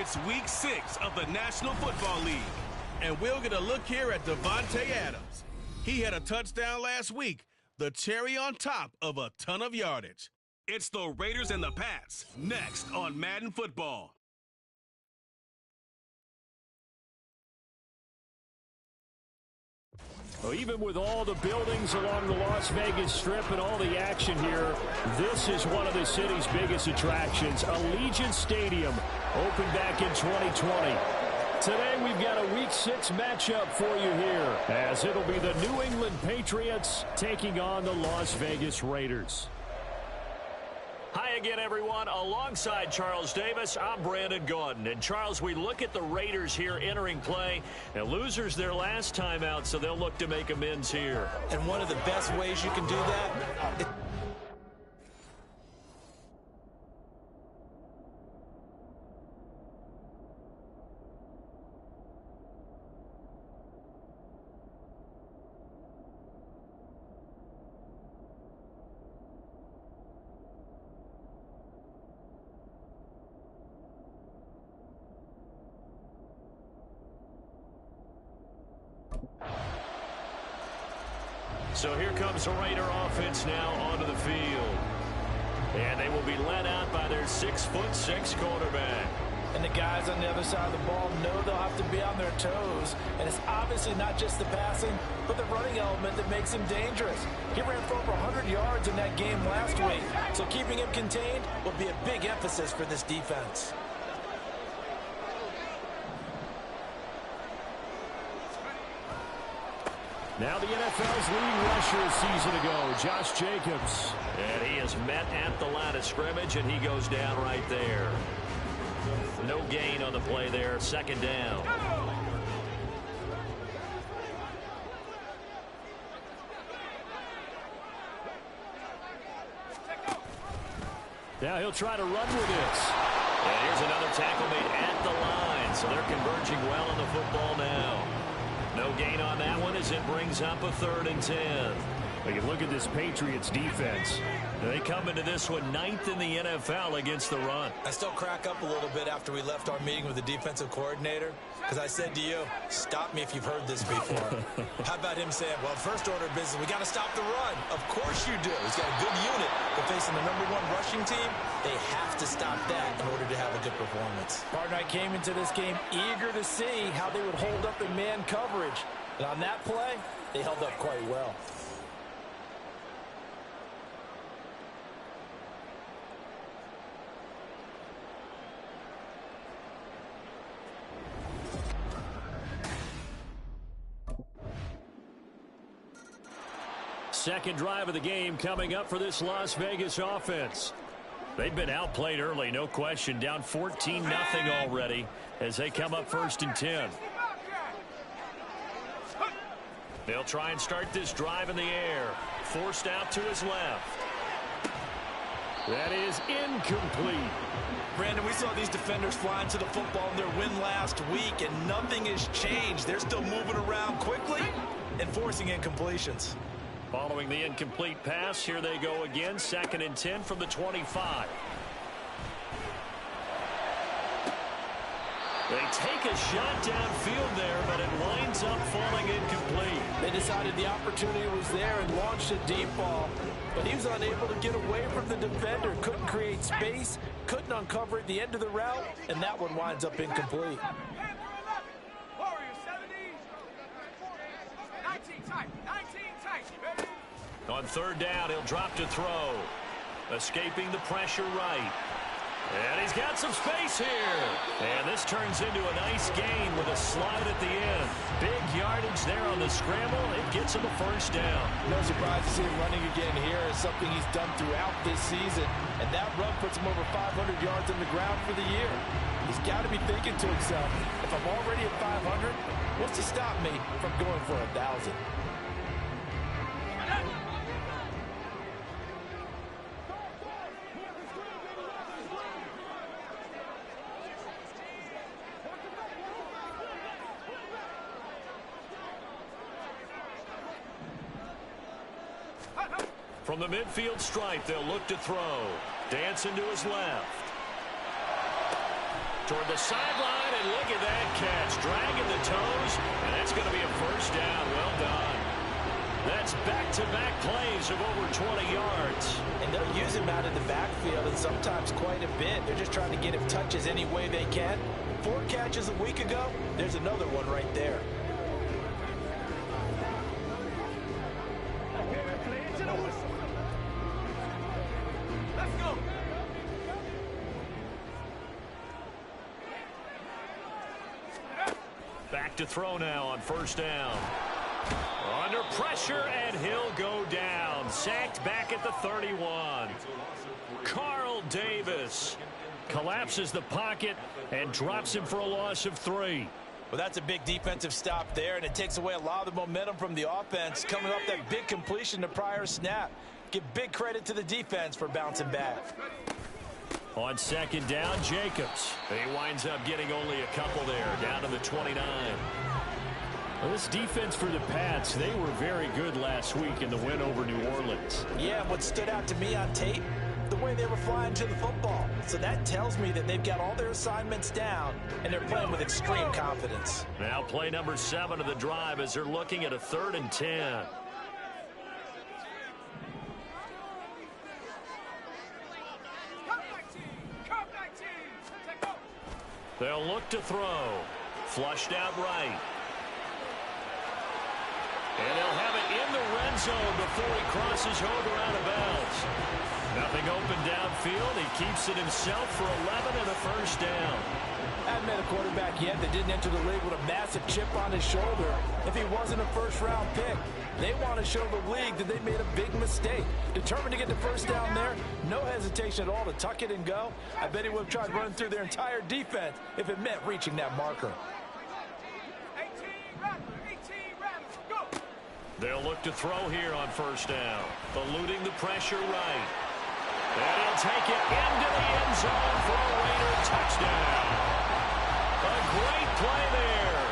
It's week 6 of the National Football League, and we'll get a look here at Devontae Adams. He had a touchdown last week, the cherry on top of a ton of yardage. It's the Raiders and the Pats, next on Madden Football. Well, even with all the buildings along the Las Vegas Strip and all the action here, this is one of the city's biggest attractions. Allegiant Stadium opened back in 2020. Today we've got a Week 6 matchup for you here, as it'll be the New England Patriots taking on the Las Vegas Raiders. Hi again, everyone. Alongside Charles Davis, I'm Brandon Gaudin. And, Charles, we look at the Raiders here entering play. And losers their last time out, so they'll look to make amends here. And one of the best ways you can do that... So here comes the Raider offense now onto the field. And they will be led out by their 6'6" quarterback. And the guys on the other side of the ball know they'll have to be on their toes. And it's obviously not just the passing, but the running element that makes him dangerous. He ran for over 100 yards in that game last week. So keeping him contained will be a big emphasis for this defense. Now the NFL's leading rusher a season ago, Josh Jacobs. And he is met at the line of scrimmage, and he goes down right there. No gain on the play there, second down. Now he'll try to run with this. And here's another tackle made at the line, so they're converging well on the football now. No gain on that one as it brings up a 3rd and 10. Well, you look at this Patriots defense. They come into this one 9th in the NFL against the run. I still crack up a little bit after we left our meeting with the defensive coordinator, because I said to you, stop me if you've heard this before. How about him saying, well, first order of business, we got to stop the run. Of course you do. He's got a good unit, but facing the #1 rushing team, they have to stop that in order to have a good performance. Partner, I came into this game eager to see how they would hold up in man coverage. And on that play, they held up quite well. Second drive of the game coming up for this Las Vegas offense. They've been outplayed early, no question. Down 14-0 already as they come up 1st and 10. They'll try and start this drive in the air. Forced out to his left. That is incomplete. Brandon, we saw these defenders flying to the football in their win last week, and nothing has changed. They're still moving around quickly and forcing incompletions. Following the incomplete pass, here they go again. 2nd and 10 from the 25. They take a shot downfield there, but it winds up falling incomplete. They decided the opportunity was there and launched a deep ball, but he was unable to get away from the defender. Couldn't create space, couldn't uncover at the end of the route, and that one winds up incomplete. On 3rd down, he'll drop to throw. Escaping the pressure right. And he's got some space here. And this turns into a nice gain with a slide at the end. Big yardage there on the scramble. It gets him a 1st down. No surprise to see him running again here. It's something he's done throughout this season. And that run puts him over 500 yards on the ground for the year. He's got to be thinking to himself, if I'm already at 500, what's to stop me from going for 1,000? From the midfield stripe, they'll look to throw. Dancing to his left. toward the sideline, and look at that catch. Dragging the toes, and that's going to be a first down. Well done. That's back-to-back plays of over 20 yards. And they'll use him out in the backfield, and sometimes quite a bit. They're just trying to get him touches any way they can. 4 catches a week ago. There's another one right there. Let's go. Back to throw now on first down. Under pressure, and he'll go down. Sacked back at the 31. Carl Davis collapses the pocket and drops him for a loss of 3. Well, that's a big defensive stop there, and it takes away a lot of the momentum from the offense coming off that big completion the prior snap. Give big credit to the defense for bouncing back. On second down, Jacobs. He winds up getting only a couple there, down to the 29. Well, this defense for the Pats, they were very good last week in the win over New Orleans. Yeah, what stood out to me on tape, the way they were flying to the football. So that tells me that they've got all their assignments down, and they're playing with extreme confidence. Now play number 7 of the drive as they're looking at a 3rd and 10. They'll look to throw. Flushed out right. And they'll have it in the red zone before he crosses over out of bounds. Nothing open downfield. He keeps it himself for 11 and a first down. Haven't met a quarterback yet that didn't enter the league with a massive chip on his shoulder if he wasn't a first-round pick. They want to show the league that they made a big mistake. Determined to get the first down there, no hesitation at all to tuck it and go. I bet he would have tried running through their entire defense if it meant reaching that marker. They'll look to throw here on first down, eluding the pressure right. And he'll take it into the end zone for a Raider touchdown. A great play there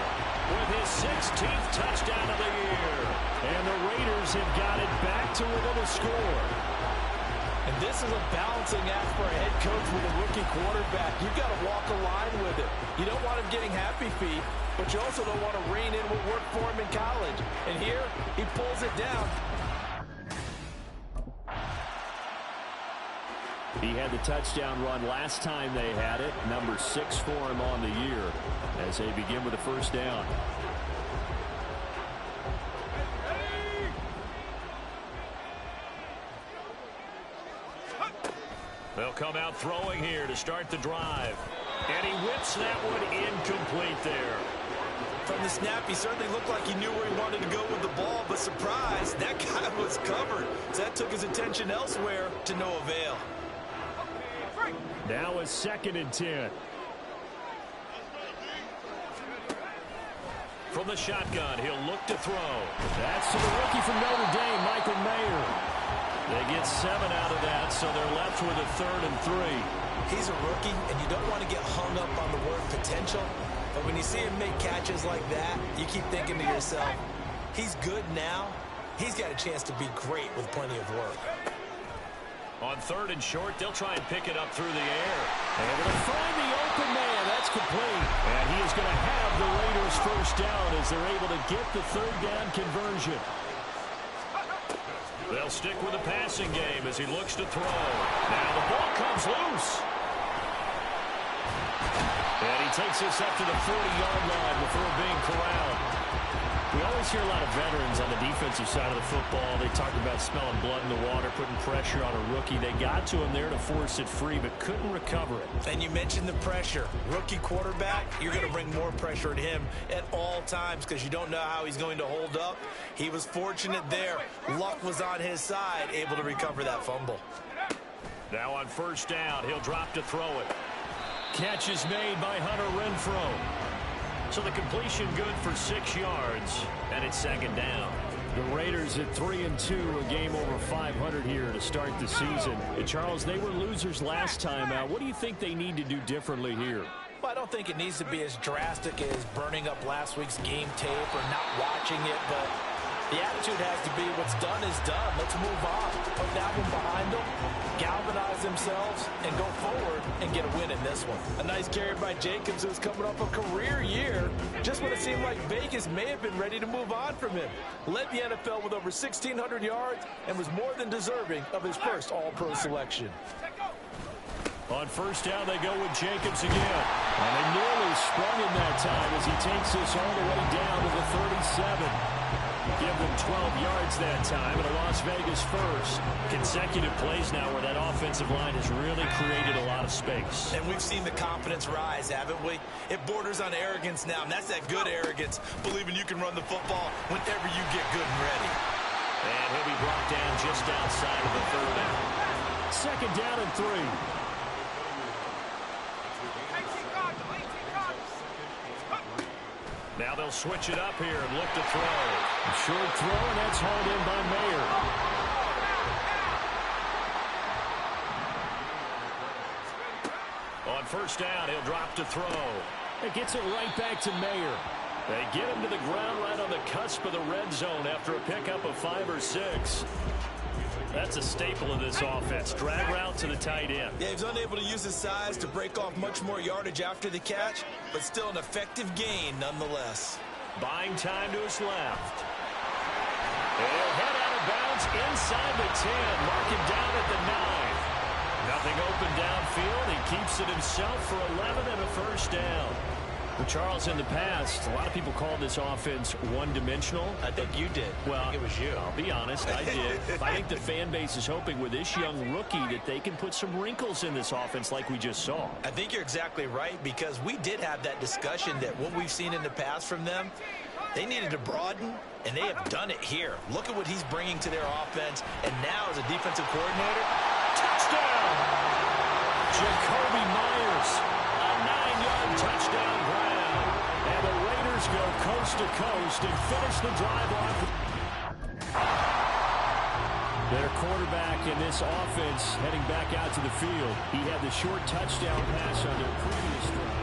with his 16th touchdown of the year. And the Raiders have got it back to within a score. And this is a balancing act for a head coach with a rookie quarterback. You've got to walk a line with it. You don't want him getting happy feet, but you also don't want to rein in what worked for him in college. And here, he pulls it down. He had the touchdown run last time they had it. Number 6 for him on the year as they begin with a first down. They'll come out throwing here to start the drive. And he whips that one incomplete there. From the snap, he certainly looked like he knew where he wanted to go with the ball, but surprise, that guy was covered. So that took his attention elsewhere to no avail. Now a 2nd and 10. From the shotgun, he'll look to throw. That's to the rookie from Notre Dame, Michael Mayer. They get 7 out of that, so they're left with a 3rd and 3. He's a rookie, and you don't want to get hung up on the word potential. But when you see him make catches like that, you keep thinking to yourself, he's good now. He's got a chance to be great with plenty of work. On 3rd and short, they'll try and pick it up through the air. Able to find the open man. That's complete. And he is going to have the Raiders first down as they're able to get the 3rd down conversion. They'll stick with the passing game as he looks to throw. Now the ball comes loose. And he takes this up to the 40-yard line before being corralled. We always hear a lot of veterans on the defensive side of the football. They talk about smelling blood in the water, putting pressure on a rookie. They got to him there to force it free, but couldn't recover it. And you mentioned the pressure. Rookie quarterback, you're going to bring more pressure at him at all times because you don't know how he's going to hold up. He was fortunate there. Luck was on his side, able to recover that fumble. Now on first down, he'll drop to throw it. Catch is made by Hunter Renfrow. So the completion good for 6 yards, and it's 2nd down. The Raiders at 3-2, a game over 500 here to start the season. And Charles, they were losers last time out. What do you think they need to do differently here? Well, I don't think it needs to be as drastic as burning up last week's game tape or not watching it, but the attitude has to be what's done is done. Let's move on. Put that one behind them, galvanize themselves and go forward and get a win in this one. A nice carry by Jacobs, who's coming off a career year. Just when it seemed like Vegas may have been ready to move on from him. Led the NFL with over 1,600 yards and was more than deserving of his first All-Pro selection. On first down, they go with Jacobs again. And they nearly sprung him that time as he takes this all the way down to the 37. Give them 12 yards that time, and a Las Vegas first. Consecutive plays now where that offensive line has really created a lot of space. And we've seen the confidence rise, haven't we? It borders on arrogance now, and that's that good arrogance, believing you can run the football whenever you get good and ready. And he'll be brought down just outside of the 30. Second down and 3. Now they'll switch it up here and look to throw. A short throw, and that's hauled in by Mayer. On first down, he'll drop to throw. It gets it right back to Mayer. They get him to the ground right on the cusp of the red zone after a pickup of 5 or 6. That's a staple of this offense. Drag route to the tight end. Yeah, he was unable to use his size to break off much more yardage after the catch, but still an effective gain nonetheless. Buying time to his left. He'll head out of bounds inside the 10. Mark him down at the 9. Nothing open downfield. He keeps it himself for 11 and a first down. Well, Charles, in the past, a lot of people called this offense one-dimensional. I think you did. Well, I think it was you. I'll be honest, I did. I think the fan base is hoping with this young rookie that they can put some wrinkles in this offense like we just saw. I think you're exactly right, because we did have that discussion that what we've seen in the past from them, they needed to broaden, and they have done it here. Look at what he's bringing to their offense, and now as a defensive coordinator, touchdown! Jacoby Myers, a 9-yard touchdown grab. And the Raiders go coast to coast and finish the drive off. Their quarterback in this offense heading back out to the field. He had the short touchdown pass on their previous drive.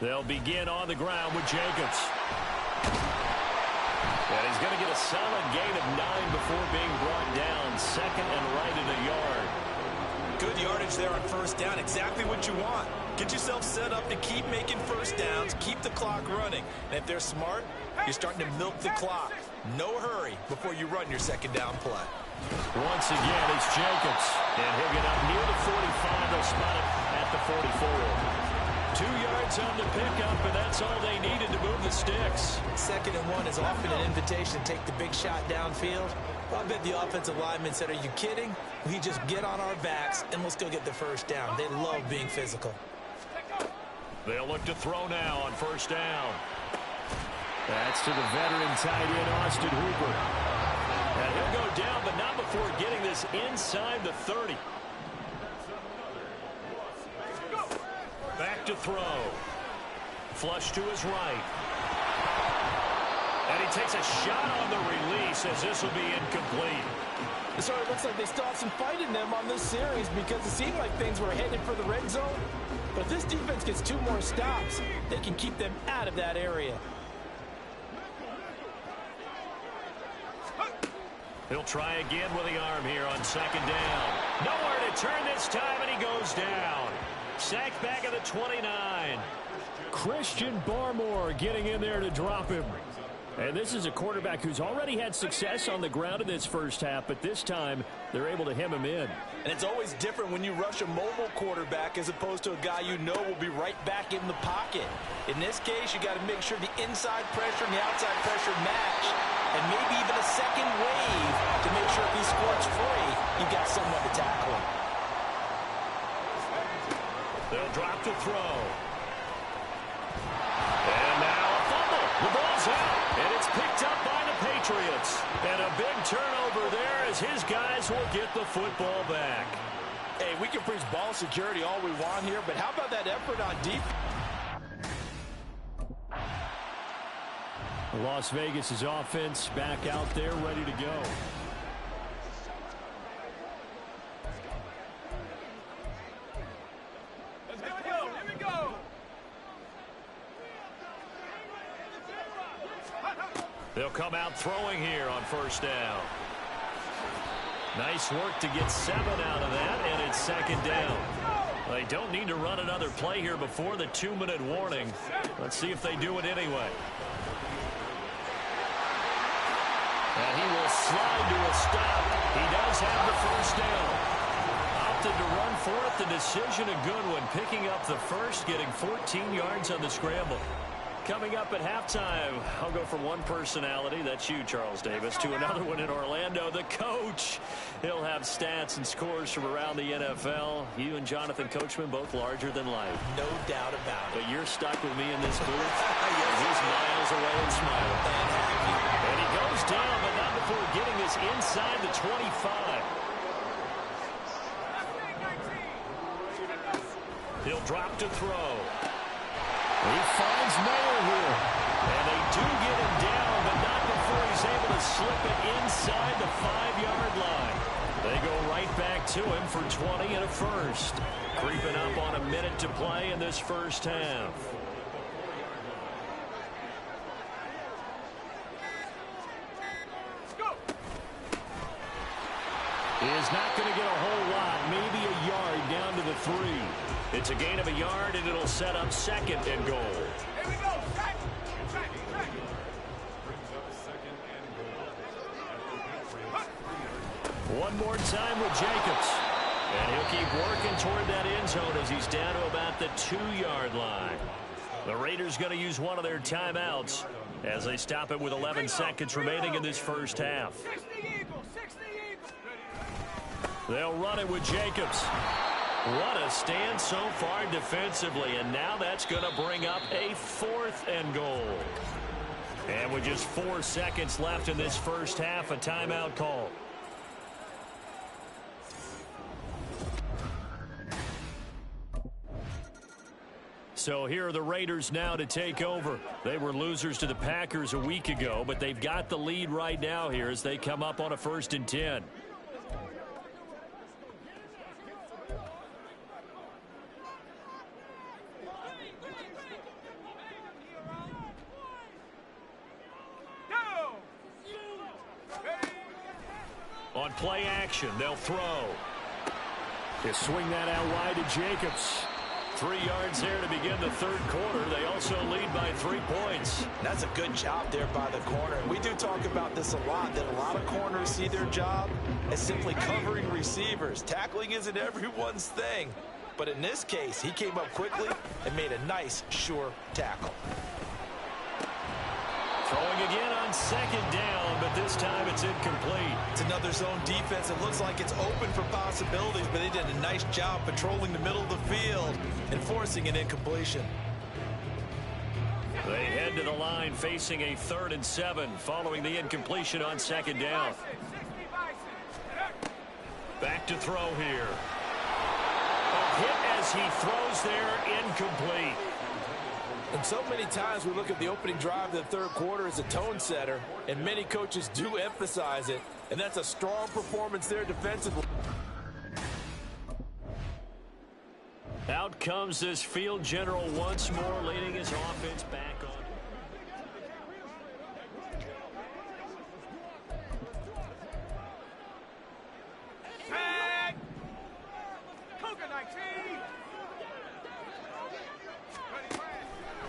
They'll begin on the ground with Jacobs. And he's going to get a solid gain of 9 before being brought down. Second and right in a yard. good yardage there on first down. Exactly what you want. Get yourself set up to keep making first downs, keep the clock running. And if they're smart, you're starting to milk the clock. No hurry before you run your second down play. Once again, it's Jacobs. And he'll get up near the 45. They'll spot it at the 44. 2 yards on the pickup, and that's all they needed to move the sticks. 2nd and 1 is often an invitation to take the big shot downfield. I bet the offensive linemen said, are you kidding? We just get on our backs, and let's go get the first down. They love being physical. They'll look to throw now on first down. That's to the veteran tight end, Austin Hooper. And he'll go down, but not before getting this inside the 30. Back to throw. Flush to his right. And he takes a shot on the release as this will be incomplete. So it looks like they still have some fight in them on this series because it seemed like things were headed for the red zone. But if this defense gets 2 more stops, they can keep them out of that area. He'll try again with the arm here on 2nd down. Nowhere to turn this time, and he goes down. Sacked back at the 29. Christian Barmore getting in there to drop him. And this is a quarterback who's already had success on the ground in this first half, but this time they're able to hem him in. And it's always different when you rush a mobile quarterback as opposed to a guy you know will be right back in the pocket. In this case, you got to make sure the inside pressure and the outside pressure match, and maybe even a second wave to make sure if he squirts free, you've got someone to tackle him. They'll drop to throw. And now a fumble. The ball's out, and it's picked up by the Patriots. And a big turnover there as his guys will get the football back. Hey, we can preach ball security all we want here, but how about that effort on defense? Las Vegas' offense back out there ready to go. They'll come out throwing here on first down. Nice work to get 7 out of that, and it's second down. They don't need to run another play here before the 2-minute warning. Let's see if they do it anyway. And he will slide to a stop. He does have the first down. Opted to run for it. The decision a good one. Picking up the first, getting 14 yards on the scramble. Coming up at halftime, I'll go from one personality, that's you, Charles Davis, to another one in Orlando, the coach. He'll have stats and scores from around the NFL. You and Jonathan Coachman, both larger than life. No doubt about it. But you're stuck with me in this booth. He's miles away and smiling. And he goes down, but not before getting us inside the 25. He'll drop to throw. He finds Mayer here. And they do get him down, but not before he's able to slip it inside the 5-yard line. They go right back to him for 20 and a first. Creeping up on a minute to play in this first half. Is not going to get a whole lot, maybe a yard down to the 3. It's a gain of a yard, and it'll set up second and goal. Here we go. One more time with Jacobs. And he'll keep working toward that end zone as he's down to about the 2-yard line. The Raiders going to use one of their timeouts as they stop it with 11 seconds remaining in this first half. They'll run it with Jacobs. What a stand so far defensively, and now that's going to bring up a 4th and goal. And with just 4 seconds left in this first half, a timeout call. So here are the Raiders now to take over. They were losers to the Packers a week ago, but they've got the lead right now here as they come up on a 1st and 10. On play action, they'll throw. They swing that out wide to Jacobs. 3 yards there to begin the 3rd quarter. They also lead by 3 points. That's a good job there by the corner. We do talk about this a lot, that a lot of corners see their job as simply covering receivers. Tackling isn't everyone's thing. But in this case, he came up quickly and made a nice, sure tackle. Throwing again on 2nd down, but this time it's incomplete. It's another zone defense. It looks like it's open for possibilities, but they did a nice job patrolling the middle of the field and forcing an incompletion. They head to the line facing a 3rd and 7 following the incompletion on 2nd down. Back to throw here. A hit as he throws there, incomplete. And so many times we look at the opening drive of the 3rd quarter as a tone setter, and many coaches do emphasize it, and that's a strong performance there defensively. Out comes this field general once more, leading his offense back on.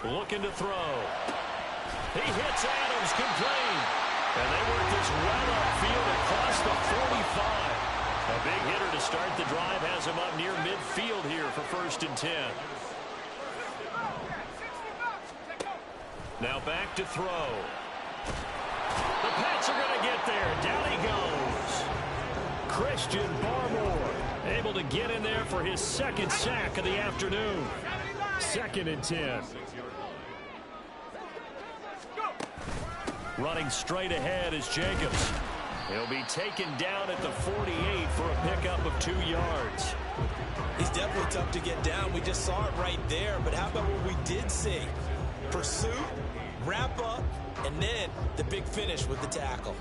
Looking to throw. He hits Adams, complete. And they work this well upfield across the 45. A big hitter to start the drive has him up near midfield here for 1st and 10. Now back to throw. The Pats are going to get there. Down he goes. Christian Barmore able to get in there for his 2nd sack of the afternoon. 2nd and 10. Running straight ahead is Jacobs. He'll be taken down at the 48 for a pickup of 2 yards. He's definitely tough to get down. We just saw it right there. But how about what we did see? Pursuit, wrap up, and then the big finish with the tackle.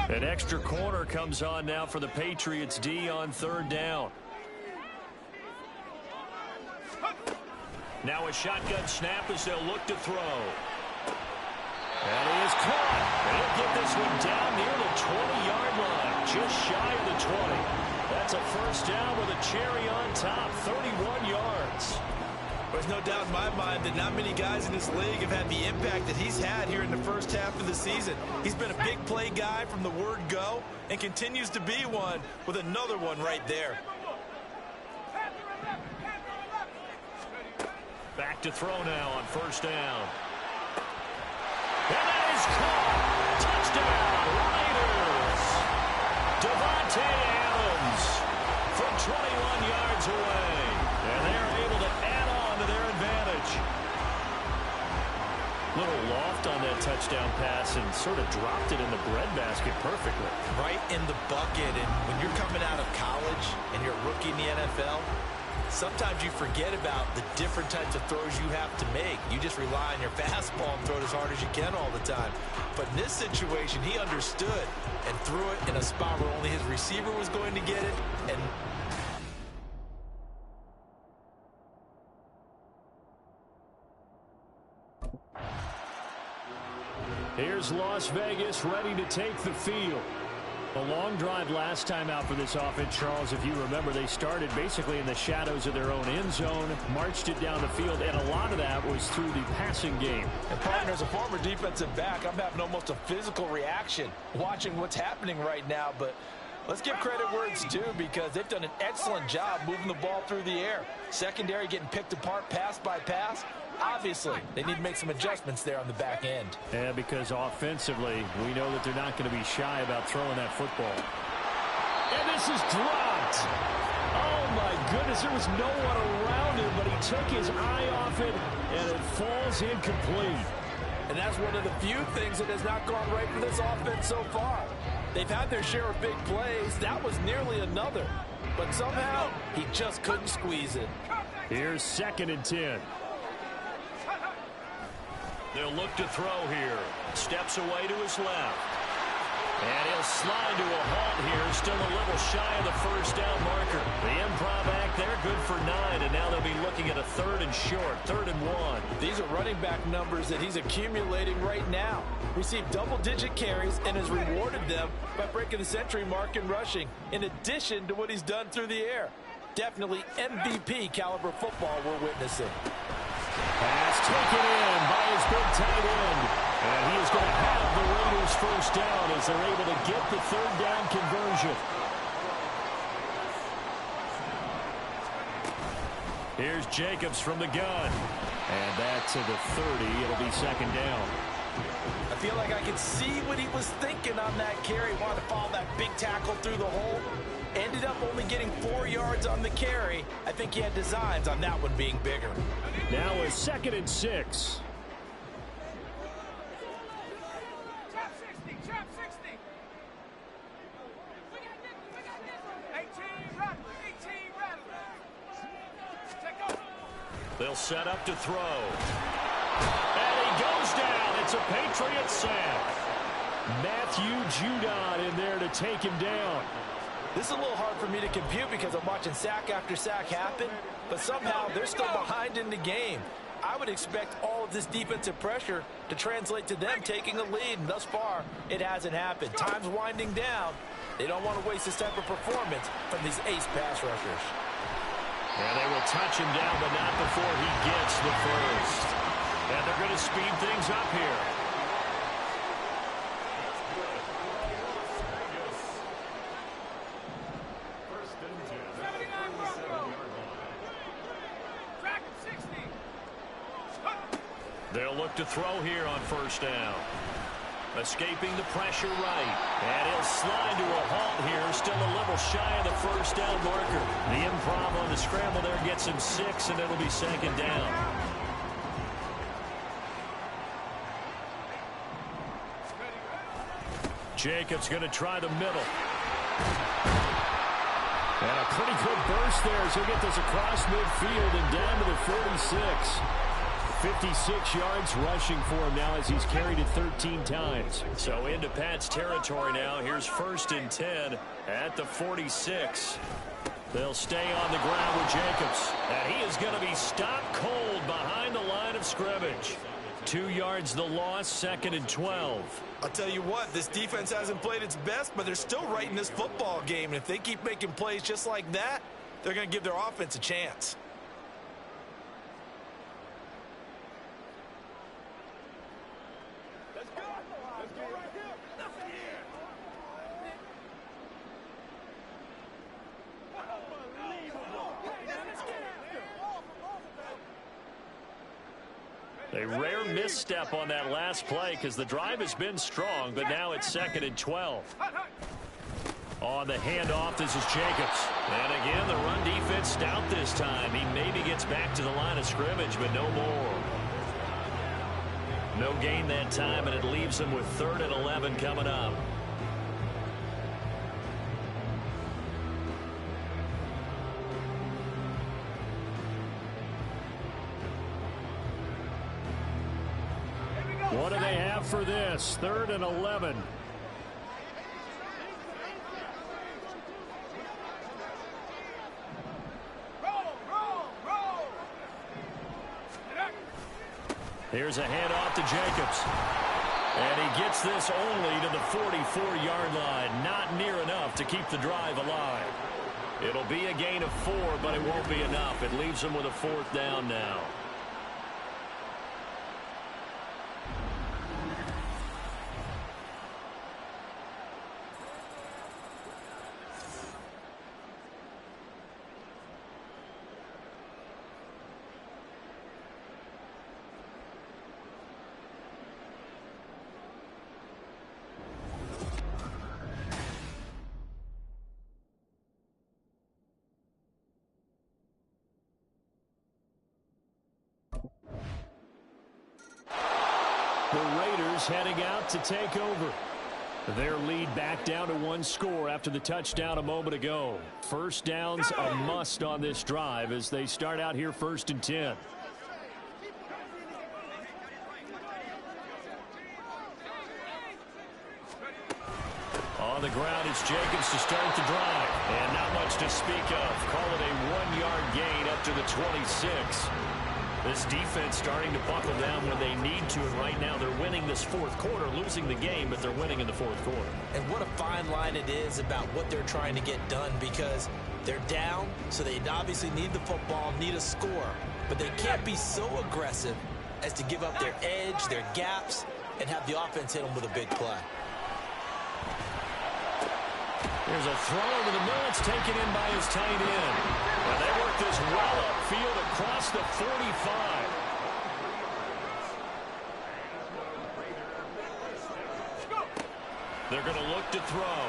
An extra corner comes on now for the Patriots D on 3rd down. Now a shotgun snap as they'll look to throw. And he is caught. He'll get this one down near the 20-yard line, just shy of the 20. That's a first down with a cherry on top, 31 yards. There's no doubt in my mind that not many guys in this league have had the impact that he's had here in the first half of the season. He's been a big play guy from the word go and continues to be one with another one right there. Back to throw now on first down. And that is caught. Touchdown, Raiders. Davante Adams from 21 yards away. And they're able to add on to their advantage. Little loft on that touchdown pass and sort of dropped it in the breadbasket perfectly. Right in the bucket. And when you're coming out of college and you're a rookie in the NFL, sometimes you forget about the different types of throws you have to make. You just rely on your fastball and throw it as hard as you can all the time. But in this situation, he understood and threw it in a spot where only his receiver was going to get it. And here's Las Vegas ready to take the field. A long drive last time out for this offense, Charles. If you remember, they started basically in the shadows of their own end zone, marched it down the field, and a lot of that was through the passing game. And partner, as a former defensive back, I'm having almost a physical reaction watching what's happening right now. But let's give credit where it's due, because they've done an excellent job moving the ball through the air. Secondary getting picked apart pass by pass. Obviously, they need to make some adjustments there on the back end. Yeah, because offensively, we know that they're not going to be shy about throwing that football. And this is dropped. Oh, my goodness. There was no one around him, but he took his eye off it, and it falls incomplete. And that's one of the few things that has not gone right for this offense so far. They've had their share of big plays. That was nearly another. But somehow, he just couldn't squeeze it. Here's 2nd and 10. They'll look to throw here. Steps away to his left. And he'll slide to a halt here. Still a little shy of the first down marker. The improv act there, good for 9. And now they'll be looking at a 3rd and short, 3rd and 1. These are running back numbers that he's accumulating right now. Received double-digit carries and has rewarded them by breaking the century mark in rushing, in addition to what he's done through the air. Definitely MVP caliber football we're witnessing. Pass taken in by his big tight end. And he is going to have the Raiders first down as they're able to get the 3rd down conversion. Here's Jacobs from the gun. And that's to the 30. It'll be 2nd down. I feel like I could see what he was thinking on that carry. Wanted to follow that big tackle through the hole. Ended up only getting 4 yards on the carry. I think he had designs on that one being bigger. Now a 2nd and 6. They'll set up to throw. And he goes down. It's a Patriot sack. Matthew Judon in there to take him down. This is a little hard for me to compute because I'm watching sack after sack happen, but somehow they're still behind in the game. I would expect all of this defensive pressure to translate to them taking a lead, and thus far, it hasn't happened. Time's winding down. They don't want to waste this type of performance from these ace pass rushers. And they will touch him down, but not before he gets the first. And they're going to speed things up here. They'll look to throw here on first down. Escaping the pressure right. And he'll slide to a halt here. Still a little shy of the first down marker. The improv on the scramble there gets him 6, and it'll be 2nd down. Jacobs going to try the middle. And a pretty good burst there as he'll get this across midfield and down to the 46. 56 yards rushing for him now as he's carried it 13 times. So into Pat's territory now. Here's 1st and 10 at the 46. They'll stay on the ground with Jacobs. And he is going to be stopped cold behind the line of scrimmage. 2 yards the loss, 2nd and 12. I'll tell you what, this defense hasn't played its best, but they're still right in this football game. And if they keep making plays just like that, they're going to give their offense a chance. A rare misstep on that last play because the drive has been strong, but now it's 2nd and 12. On the handoff, this is Jacobs. And again, the run defense stout this time. He maybe gets back to the line of scrimmage, but no more. No gain that time, and it leaves him with 3rd and 11 coming up. What do they have for this? 3rd and 11. Here's a handoff to Jacobs. And he gets this only to the 44-yard line. Not near enough to keep the drive alive. It'll be a gain of 4, but it won't be enough. It leaves him with a 4th down now. The Raiders heading out to take over. Their lead back down to 1 score after the touchdown a moment ago. First down's a must on this drive as they start out here 1st and 10. On the ground, it's Jacobs to start the drive. And not much to speak of. Call it a 1-yard gain up to the 26. This defense starting to buckle down when they need to, and right now they're winning this 4th quarter, losing the game, but they're winning in the 4th quarter. And what a fine line it is about what they're trying to get done, because they're down, so they obviously need the football, need a score, but they can't be so aggressive as to give up their edge, their gaps, and have the offense hit them with a big play. There's a throw over the middle. It's taken in by his tight end. And they work this well upfield across the 45. They're going to look to throw.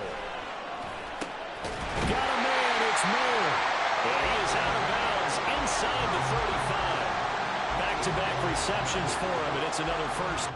Got a man. It's Moore. And he is out of bounds inside the 45. Back-to-back receptions for him, and it's another first.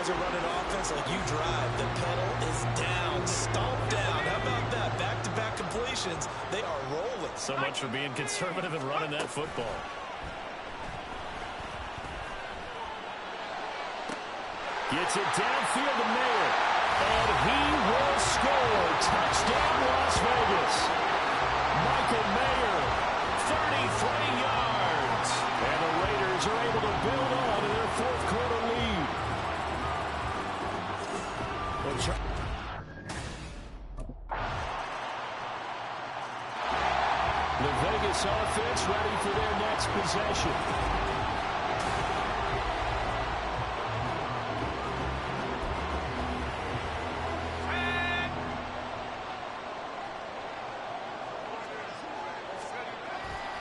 are running offense like you drive. The pedal is down, stomped down. How about that? Back-to-back completions. They are rolling. So much for being conservative and running that football. Gets it downfield to Mayer. And he will score. Touchdown, Las Vegas. Michael Mayer, 33 yards. And the Raiders are able to build on in their fourth quarter lead. The Vegas offense ready for their next possession.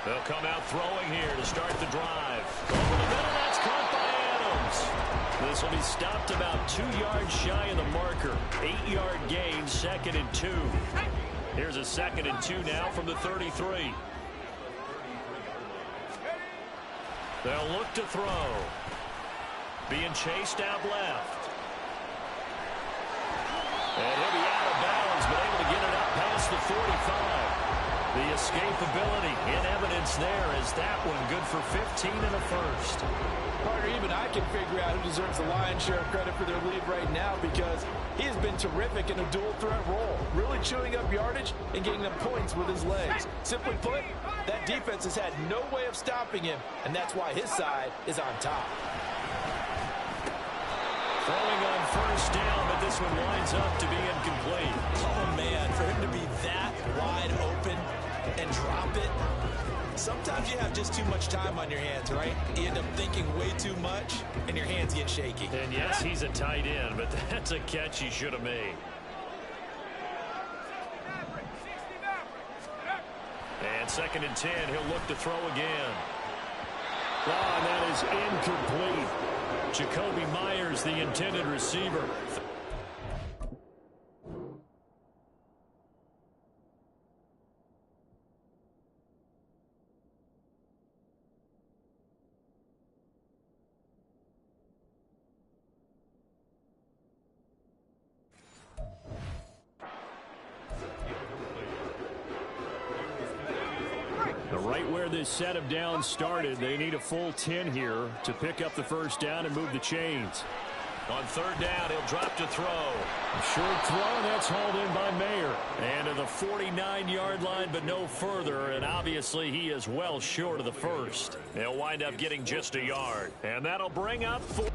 They'll come out throwing here to start the drive. Over the middle, that's caught by Adams. This will be stopped about 2 yards shy of the marker. 8-yard gain, 2nd and 2. Here's a 2nd and 2 now from the 33. They'll look to throw. Being chased out left. And he'll be out of bounds, but able to get it up past the 45. The escapability in evidence there as that one good for 15 and a first. Partner, even I can figure out who deserves the lion's share of credit for their lead right now because he has been terrific in a dual threat role, really chewing up yardage and getting them points with his legs. Simply put, that defense has had no way of stopping him, and that's why his side is on top. Throwing on first down, but this one winds up to be incomplete. Oh, man, for him to be that wide open and drop it. Sometimes you have just too much time on your hands, right? You end up thinking way too much, and your hands get shaky. And yes, he's a tight end, but that's a catch he should have made. And 2nd and 10, he'll look to throw again. Oh, and that is incomplete. Jacoby Myers, the intended receiver. Right where this set of downs started, they need a full 10 here to pick up the first down and move the chains. On 3rd down, he'll drop to throw. A short throw, that's hauled in by Mayer. And to the 49-yard line, but no further, and obviously he is well short of the first. They'll wind up getting just a yard. And that'll bring up 4.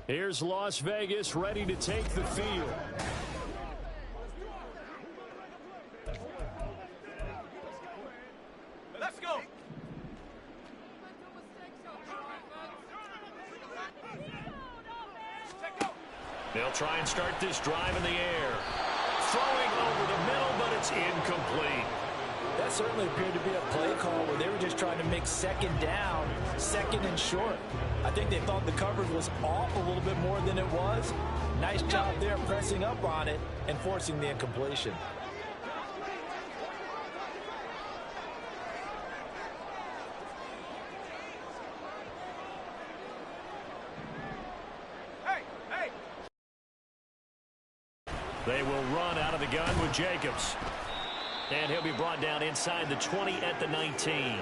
Here's Las Vegas ready to take the field. Let's go. They'll try and start this drive in the air. Throwing over the middle, but it's incomplete. That certainly appeared to be a play call where they were just trying to make 2nd down, 2nd and short. I think they thought the coverage was off a little bit more than it was. Nice job there pressing up on it and forcing the incompletion. They will run out of the gun with Jacobs. And he'll be brought down inside the 20 at the 19.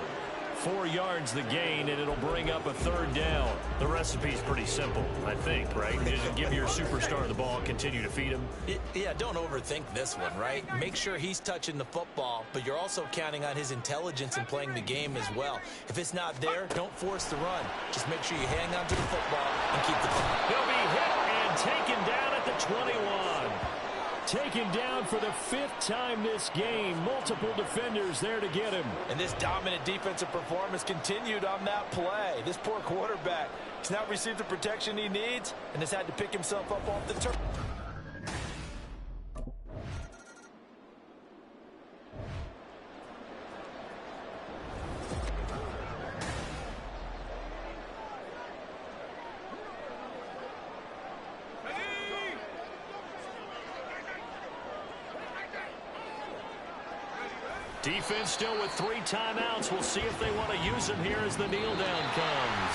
4 yards the gain, and it'll bring up a 3rd down. The recipe's pretty simple, I think, right? Just give your superstar the ball, continue to feed him. Yeah, don't overthink this one, right? Make sure he's touching the football, but you're also counting on his intelligence in playing the game as well. If it's not there, don't force the run. Just make sure you hang on to the football and keep the ball. He'll be hit and taken down at the 21. Taken down for the 5th time this game. Multiple defenders there to get him. And this dominant defensive performance continued on that play. This poor quarterback has not received the protection he needs and has had to pick himself up off the turf. Defense still with 3 timeouts. We'll see if they want to use them here as the kneel down comes.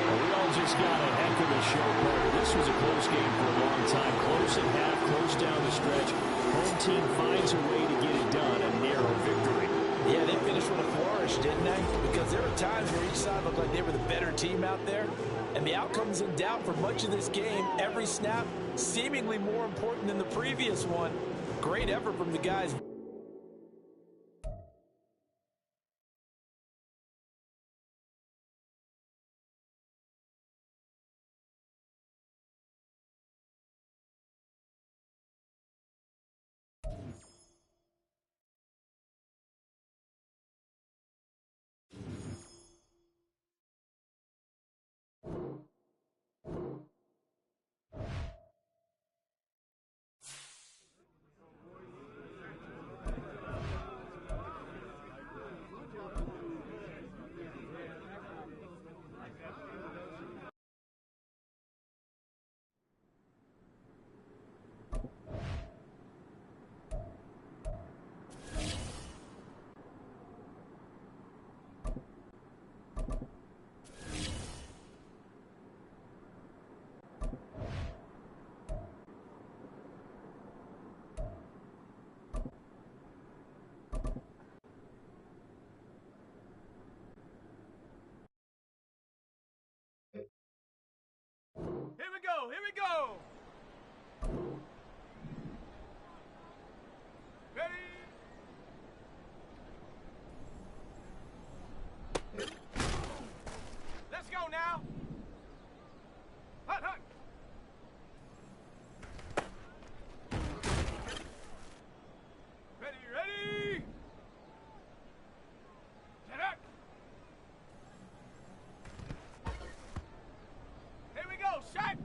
Well, we all just got a heck of a show, Parker. This was a close game for a long time. Close at half, close down the stretch. Home team finds a way to get it done. A narrow victory. Yeah, they finished with a flourish, didn't they? Because there were times where each side looked like they were the better team out there. And the outcome's in doubt for much of this game. Every snap seemingly more important than the previous one. Great effort from the guys. Here we go. Here we go. Ready? Let's go now. Hut, hut. Ready, ready. Get up. Here we go, shot.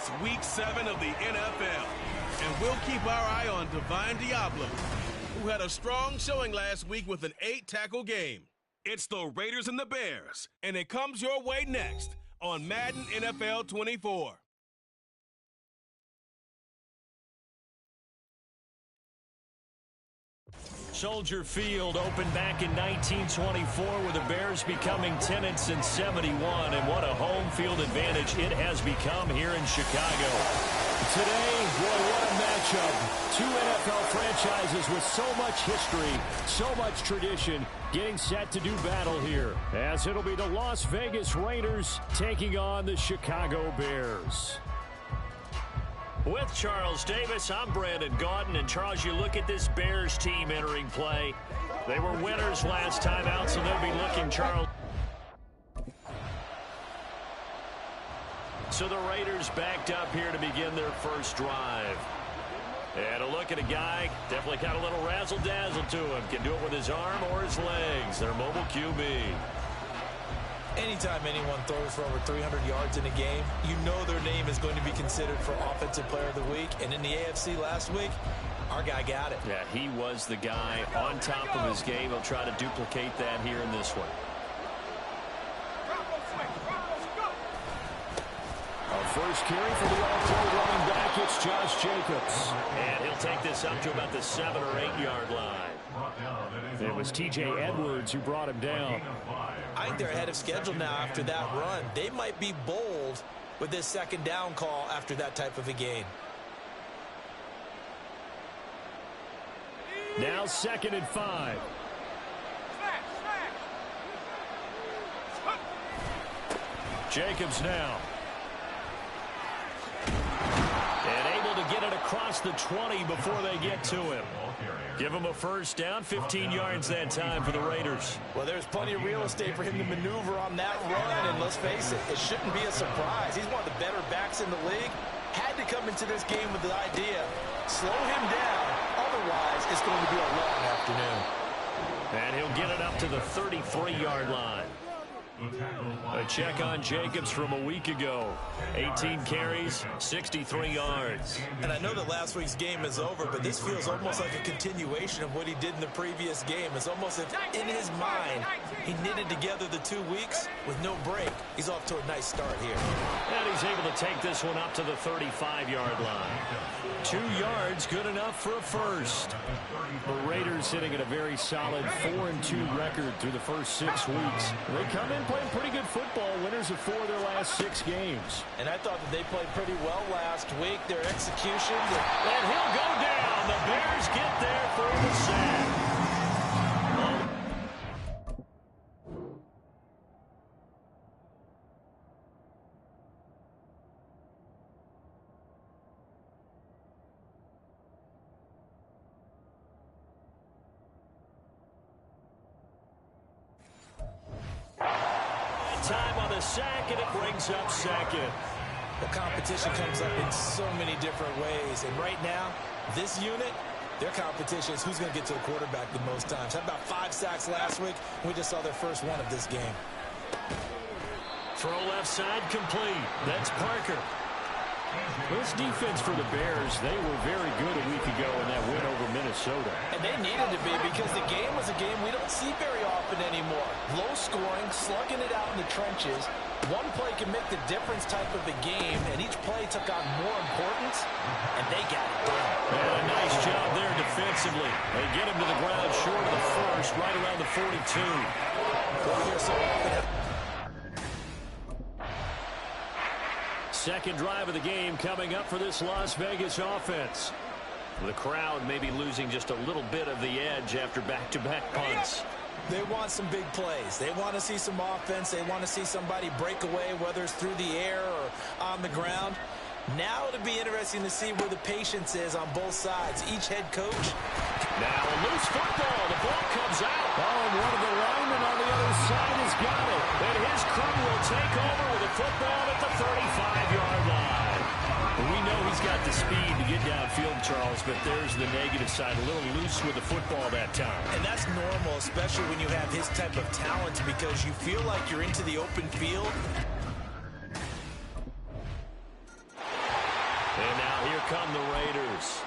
It's Week 7 of the NFL, and we'll keep our eye on Divine Diablo, who had a strong showing last week with an 8-tackle game. It's the Raiders and the Bears, and it comes your way next on Madden NFL 24. Soldier Field opened back in 1924 with the Bears becoming 10-71, and what a home field advantage it has become here in Chicago. Today, boy, what a matchup. Two NFL franchises with so much history, so much tradition, getting set to do battle here, as it'll be the Las Vegas Raiders taking on the Chicago Bears. With Charles Davis, I'm Brandon Gaudin. And Charles, you look at this Bears team entering play. They were winners last time out, so they'll be looking, Charles. So the Raiders backed up here to begin their first drive. And a look at a guy, definitely got a little razzle-dazzle to him. Can do it with his arm or his legs. Their mobile QB. Anytime anyone throws for over 300 yards in a game, you know their name is going to be considered for Offensive Player of the Week. And in the AFC last week, our guy got it. Yeah, he was the guy on top of his game. He'll try to duplicate that here in this one. Our first carry for the all-pro running back, it's Josh Jacobs. And he'll take this up to about the 7- or 8-yard line. It was T.J. Edwards who brought him down. I think they're ahead of schedule now after that run. They might be bold with this second down call after that type of a game. Now 2nd and 5. Jacobs now. And able to get it across the 20 before they get to him. Give him a first down, 15 yards that time for the Raiders. Well, there's plenty of real estate for him to maneuver on that run, and let's face it, it shouldn't be a surprise. He's one of the better backs in the league. Had to come into this game with the idea, slow him down, otherwise it's going to be a long afternoon. And he'll get it up to the 33-yard line. A check on Jacobs from a week ago. 18 carries, 63 yards. And I know that last week's game is over, but this feels almost like a continuation of what he did in the previous game. It's almost as if in his mind he knitted together the 2 weeks with no break. He's off to a nice start here. And he's able to take this one up to the 35-yard line. 2 yards, good enough for a first. The Raiders sitting at a very solid 4-2 record through the first 6 weeks. They come in playing pretty good football, winners of 4 of their last 6 games. And I thought that they played pretty well last week. Their execution. And he'll go down. The Bears get there for the sack. Time on the sack, and it brings up 2nd. The competition comes up in so many different ways. And right now, this unit, their competition is who's going to get to the quarterback the most times. Had about 5 sacks last week. We just saw their first one of this game. Throw left side complete. That's Parker. This defense for the Bears, they were very good a week ago in that win over Minnesota. And they needed to be because the game was a game we don't see very often anymore. Low scoring, slugging it out in the trenches. One play can make the difference type of a game, and each play took on more importance, and they got it done. And a nice job there defensively. They get him to the ground short of the first, right around the 42. Second drive of the game coming up for this Las Vegas offense. The crowd may be losing just a little bit of the edge after back-to-back punts. They want some big plays. They want to see some offense. They want to see somebody break away, whether it's through the air or on the ground. Now it'll be interesting to see where the patience is on both sides. Each head coach. Now a loose football. The ball comes out. Oh, and one of the linemen on the other side has got it. And his crew will take over with a football at the 35-yard line. We know he's got the speed to get downfield, Charles, but there's the negative side. A little loose with the football that time. And that's normal, especially when you have his type of talent, because you feel like you're into the open field. And now here come the Raiders.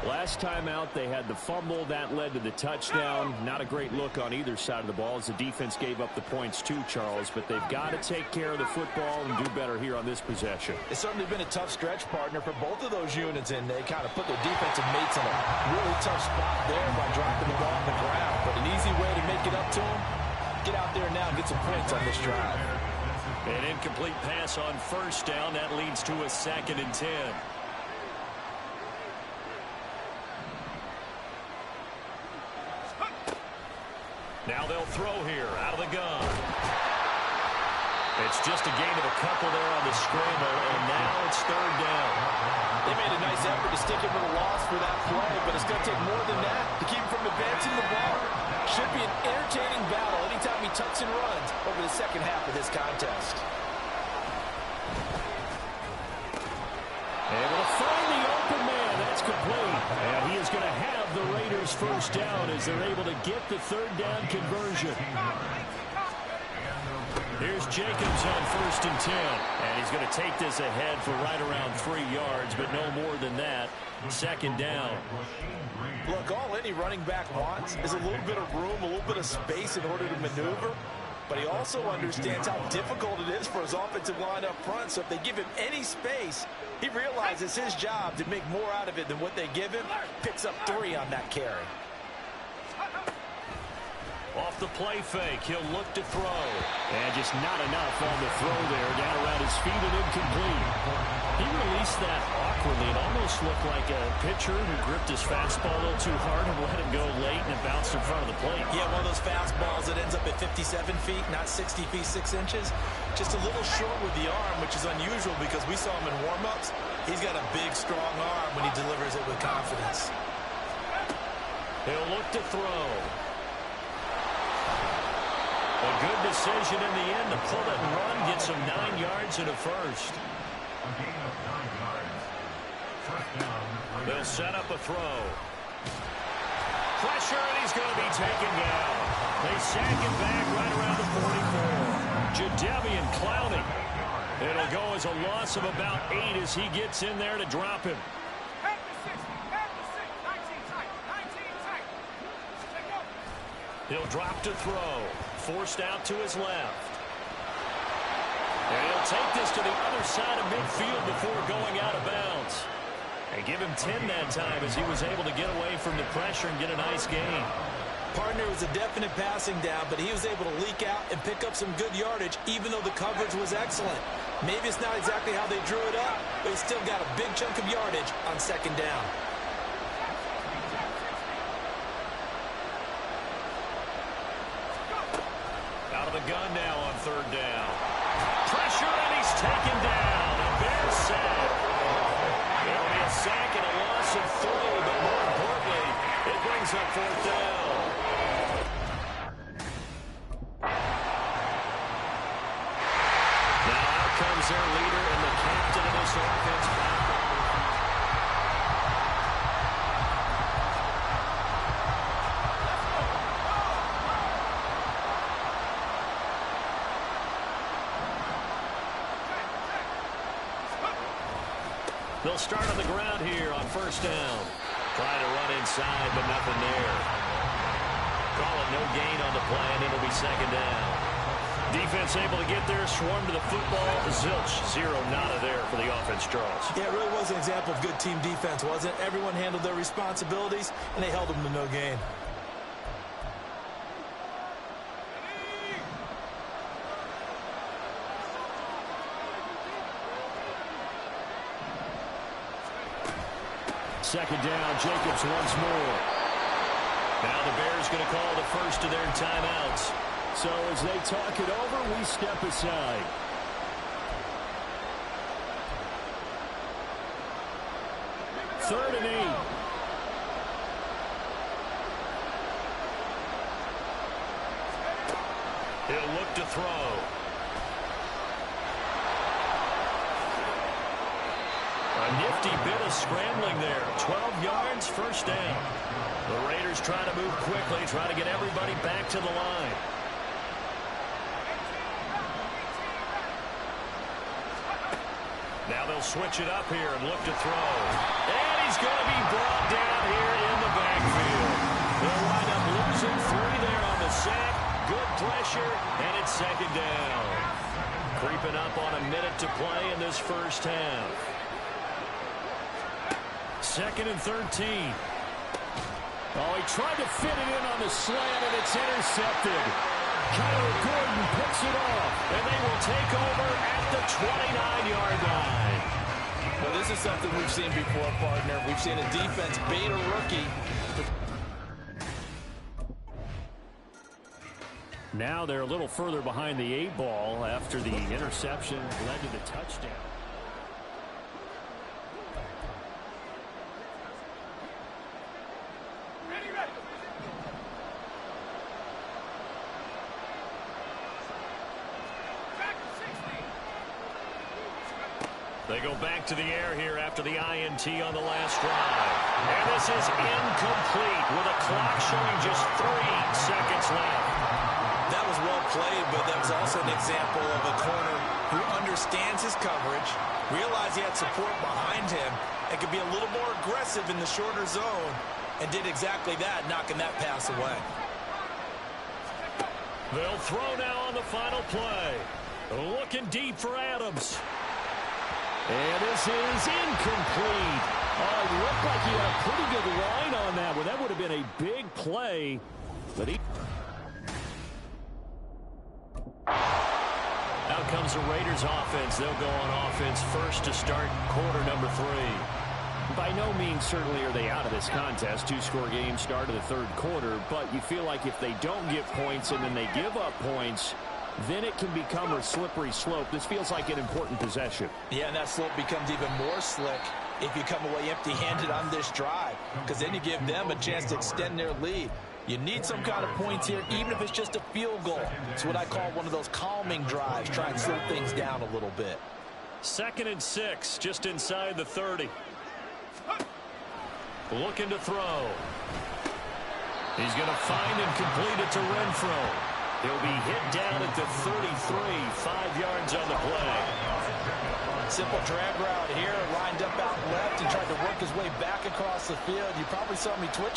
Last time out, they had the fumble. That led to the touchdown. Not a great look on either side of the ball as the defense gave up the points too, Charles. But they've got to take care of the football and do better here on this possession. It's certainly been a tough stretch, partner, for both of those units, and they kind of put their defensive mates in a really tough spot there by dropping the ball on the ground. But an easy way to make it up to them, get out there now and get some points on this drive. An incomplete pass on first down. That leads to a 2nd and 10. Now they'll throw here out of the gun. It's just a gain of a couple there on the scramble, and now it's 3rd down. They made a nice effort to stick him with a loss for that play, but it's going to take more than that to keep him from advancing the ball. Should be an entertaining battle anytime he tucks and runs over the second half of this contest. Able to find the open man. That's complete. And he is going to have the Raiders first down as they're able to get the 3rd down conversion. Here's Jacobs on 1st and 10. And he's going to take this ahead for right around 3 yards, but no more than that. 2nd down. Look, all any running back wants is a little bit of room, a little bit of space in order to maneuver. But he also understands how difficult it is for his offensive line up front. So if they give him any space, he realizes his job to make more out of it than what they give him. Picks up 3 on that carry. Off the play fake, he'll look to throw. And just not enough on the throw there. Down around his feet and incomplete. He released that awkwardly. It almost looked like a pitcher who gripped his fastball a little too hard and let it go late, and it bounced in front of the plate. Yeah, one of those fastballs that ends up at 57 feet, not 60 feet, 6 inches. Just a little short with the arm, which is unusual because we saw him in warm-ups. He's got a big, strong arm when he delivers it with confidence. He'll look to throw. A good decision in the end to pull it and run, get some 9 yards and a first. They'll set up a throw. Pressure, and he's going to be taken down. They sack him back right around the 44. Jadeveon Clowney. It'll go as a loss of about 8 as he gets in there to drop him. He'll drop to throw. Forced out to his left. And he'll take this to the other side of midfield before going out of bounds. And give him 10 that time as he was able to get away from the pressure and get a nice gain. Partner was a definite passing down, but he was able to leak out and pick up some good yardage, even though the coverage was excellent. Maybe it's not exactly how they drew it up, but he still got a big chunk of yardage on 2nd down. Out of the gun now on 3rd down. Pressure, and he's taken down. A Bear sack. It'll be a sack and a loss of 3, but more importantly, it brings up 4th down. Now out comes their leader and the captain of this offense. They'll start on the ground here on 1st down. Trying to run inside, but nothing there. Call it no gain on the play, and it'll be 2nd down. Defense able to get there, swarm to the football. Zilch, 0 nada there for the offense, Charles. Yeah, it really was an example of good team defense, wasn't it? Everyone handled their responsibilities, and they held them to no gain. Second down, Jacobs once more. Now the Bears going to call the first of their timeouts. So as they talk it over, we step aside. Third and 8. He'll look to throw. A nifty bit of scrambling there. 12 yards, first down. The Raiders trying to move quickly, trying to get everybody back to the line. Now they'll switch it up here and look to throw. And he's going to be brought down here in the backfield. They'll wind up losing 3 there on the sack. Good pressure, and it's second down. Creeping up on a minute to play in this first half. 2nd and 13. Oh, he tried to fit it in on the slant, and it's intercepted. Kyler Gordon picks it off, and they will take over at the 29-yard line. Well, this is something we've seen before, partner. We've seen a defense bait a rookie. Now they're a little further behind the 8-ball after the interception led to the touchdown. They go back to the air here after the INT on the last drive. And this is incomplete with a clock showing just 3 seconds left. That was well played, but that was also an example of a corner who understands his coverage, realized he had support behind him, and could be a little more aggressive in the shorter zone, and did exactly that, knocking that pass away. They'll throw now on the final play. Looking deep for Adams. And this is incomplete. Oh, it looked like he had a pretty good line on that one. That would have been a big play. But out comes the Raiders offense. They'll go on offense first to start quarter number 3. By no means certainly are they out of this contest. 2-score game, start of the third quarter. But you feel like if they don't get points and then they give up points, then it can become a slippery slope. This feels like an important possession. Yeah, and that slope becomes even more slick if you come away empty-handed on this drive, because then you give them a chance to extend their lead. You need some kind of points here, even if it's just a field goal. It's what I call one of those calming drives. Try and slow things down a little bit. 2nd and 6, just inside the 30. Looking to throw. He's going to find and complete it to Renfro. He'll be hit down at the 33, 5 yards on the play. Simple drag route here, lined up out left and tried to work his way back across the field. You probably saw me twitch